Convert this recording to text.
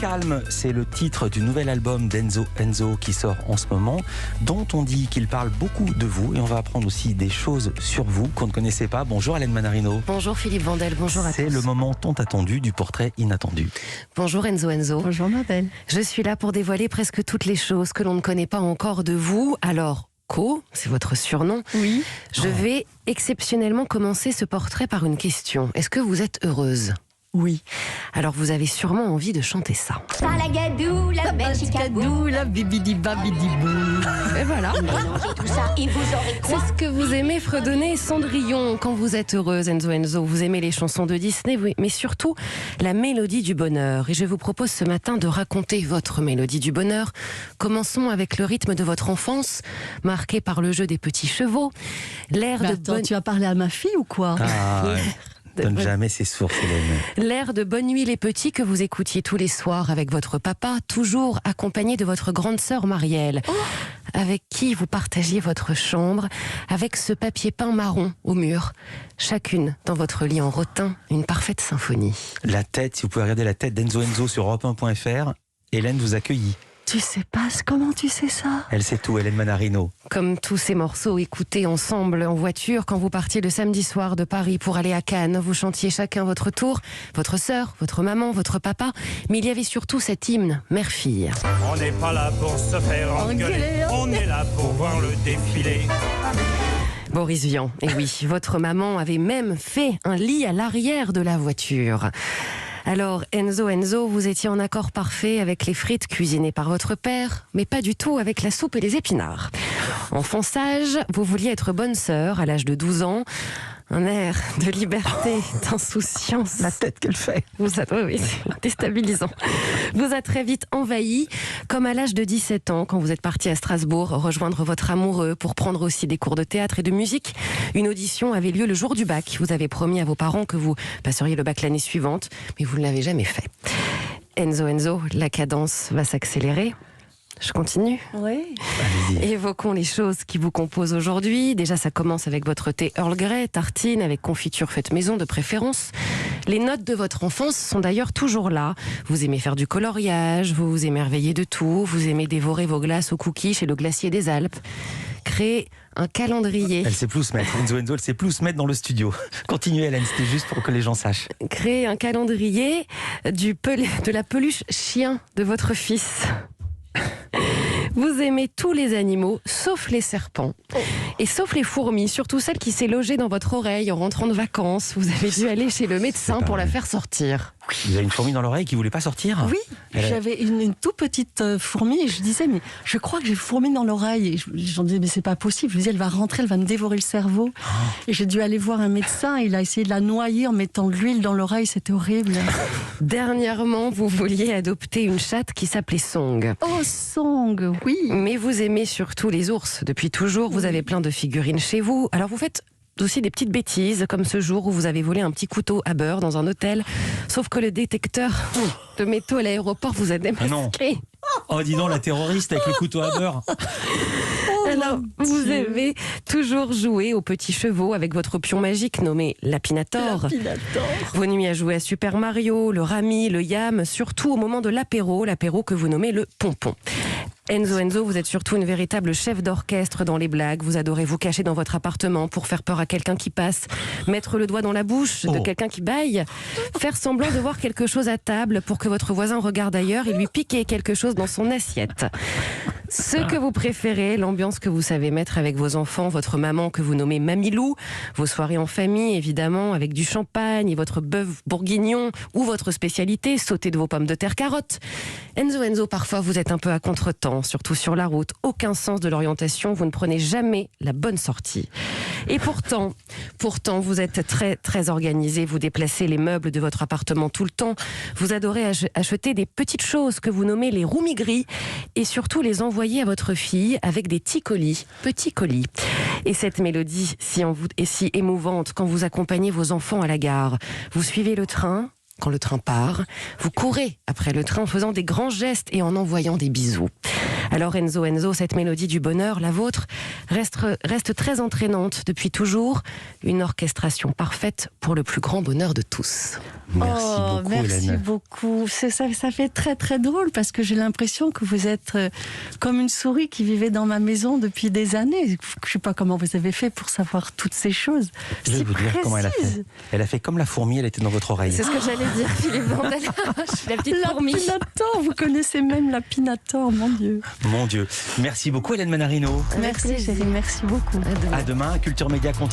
calme, c'est le titre du nouvel album d'Enzo Enzo qui sort en ce moment, dont on dit qu'il parle beaucoup de vous et on va apprendre aussi des choses sur vous qu'on ne connaissait pas. Bonjour Hélène Manarino. Bonjour Philippe Vandel, bonjour à tous. C'est le moment tant attendu du portrait inattendu. Bonjour Enzo Enzo. Bonjour ma belle. Je suis là pour dévoiler presque toutes les choses que l'on ne connaît pas encore de vous. Alors, Co, c'est votre surnom. Oui. Je vais exceptionnellement commencer ce portrait par une question. Est-ce que vous êtes heureuse ? Oui. Alors vous avez sûrement envie de chanter ça. Salagadou, la belle chicadou, la bibidi babidi bou. Et voilà. mélangez tout ça et vous aurez C'est quoi? ce que vous aimez fredonner, Cendrillon, quand vous êtes heureuse, Enzo Enzo. Vous aimez les chansons de Disney, oui, mais surtout la mélodie du bonheur. Et je vous propose ce matin de raconter votre mélodie du bonheur. Commençons avec le rythme de votre enfance, marqué par le jeu des petits chevaux. L'air de bonne... Tu vas parler à ma fille ou quoi? Ah, ouais. Donne jamais ses sources, Hélène. L'air de Bonne Nuit les Petits que vous écoutiez tous les soirs avec votre papa, toujours accompagné de votre grande sœur Marielle, avec qui vous partagiez votre chambre, avec ce papier peint marron au mur, chacune dans votre lit en rotin, une parfaite symphonie. La tête, si vous pouvez regarder la tête d'Enzo Enzo sur europe1.fr, Hélène vous accueille. Tu sais pas comment tu sais ça? Elle sait tout, Hélène Manarino. Comme tous ces morceaux écoutés ensemble en voiture quand vous partiez le samedi soir de Paris pour aller à Cannes, vous chantiez chacun votre tour, votre sœur, votre maman, votre papa, mais il y avait surtout cet hymne, mère-fille. On n'est pas là pour se faire engueuler, on est là pour voir le défilé. Boris Vian, et oui, votre maman avait même fait un lit à l'arrière de la voiture. Alors, Enzo, vous étiez en accord parfait avec les frites cuisinées par votre père, mais pas du tout avec la soupe et les épinards. Enfant sage, vous vouliez être bonne sœur à l'âge de 12 ans. Un air de liberté, d'insouciance. La tête qu'elle fait. Oui, c'est déstabilisant. Vous a très vite envahi, comme à l'âge de 17 ans, quand vous êtes parti à Strasbourg rejoindre votre amoureux pour prendre aussi des cours de théâtre et de musique. Une audition avait lieu le jour du bac. Vous avez promis à vos parents que vous passeriez le bac l'année suivante, mais vous ne l'avez jamais fait. Enzo, la cadence va s'accélérer. Je continue. Oui. Évoquons les choses qui vous composent aujourd'hui. Déjà, ça commence avec votre thé Earl Grey, tartine avec confiture faite maison de préférence. Les notes de votre enfance sont d'ailleurs toujours là. Vous aimez faire du coloriage, vous vous émerveillez de tout, vous aimez dévorer vos glaces aux cookies chez le glacier des Alpes. Créer un calendrier. Elle sait plus où se mettre. Enzo, elle sait plus où se mettre dans le studio. Continuez, Hélène, c'était juste pour que les gens sachent. Créer un calendrier de la peluche chien de votre fils. Vous aimez tous les animaux, sauf les serpents. Et sauf les fourmis, surtout celle qui s'est logée dans votre oreille en rentrant de vacances. Vous avez dû aller chez le médecin pour la faire sortir. Vous avez une fourmi dans l'oreille qui voulait pas sortir? Oui, Elle a- j'avais une toute petite fourmi et je disais, mais je crois que j'ai une fourmi dans l'oreille. Et j'en disais, mais c'est pas possible. Je me disais, elle va rentrer, elle va me dévorer le cerveau. Et j'ai dû aller voir un médecin. Il a essayé de la noyer en mettant de l'huile dans l'oreille. C'était horrible. Dernièrement, vous vouliez adopter une chatte qui s'appelait Song. Oh, Song, oui. Mais vous aimez surtout les ours. Depuis toujours, vous avez plein de figurines chez vous. Alors vous faites aussi des petites bêtises, comme ce jour où vous avez volé un petit couteau à beurre dans un hôtel. Sauf que le détecteur de métaux à l'aéroport vous a démasqué. Oh, dis donc, la terroriste avec le couteau à beurre. Alors, vous avez toujours joué aux petits chevaux avec votre pion magique nommé Lapinator. Vos nuits à jouer à Super Mario, le Rami, le Yam, surtout au moment de l'apéro que vous nommez le Pompon. Enzo, vous êtes surtout une véritable chef d'orchestre dans les blagues. Vous adorez vous cacher dans votre appartement pour faire peur à quelqu'un qui passe, mettre le doigt dans la bouche de quelqu'un qui bâille, faire semblant de voir quelque chose à table pour que votre voisin regarde ailleurs et lui piquer quelque chose dans son assiette. Ce que vous préférez, l'ambiance que vous savez mettre avec vos enfants, votre maman que vous nommez Mamilou, vos soirées en famille évidemment avec du champagne et votre bœuf bourguignon ou votre spécialité, sauter de vos pommes de terre carottes. Enzo, parfois vous êtes un peu à contretemps, surtout sur la route, aucun sens de l'orientation, vous ne prenez jamais la bonne sortie. Et pourtant, vous êtes très très organisé, vous déplacez les meubles de votre appartement tout le temps, vous adorez acheter des petites choses que vous nommez les roumigris et surtout les envoyer à votre fille avec des petits colis. Et cette mélodie est si émouvante quand vous accompagnez vos enfants à la gare. Vous suivez le train. Quand le train part, vous courez après le train en faisant des grands gestes et en envoyant des bisous. Alors Enzo, cette mélodie du bonheur, la vôtre, reste très entraînante depuis toujours. Une orchestration parfaite pour le plus grand bonheur de tous. Merci beaucoup. Ça fait très très drôle parce que j'ai l'impression que vous êtes comme une souris qui vivait dans ma maison depuis des années. Je ne sais pas comment vous avez fait pour savoir toutes ces choses. Je vais vous dire comment elle a fait. Elle a fait comme la fourmi, elle était dans votre oreille. C'est ce que j'allais dire, Philippe Vandel. La petite fourmi. Lapinator, vous connaissez même Lapinator, mon Dieu. Mon Dieu. Merci beaucoup Hélène Manarino. Merci chérie, merci beaucoup. À demain, Culture Média continue.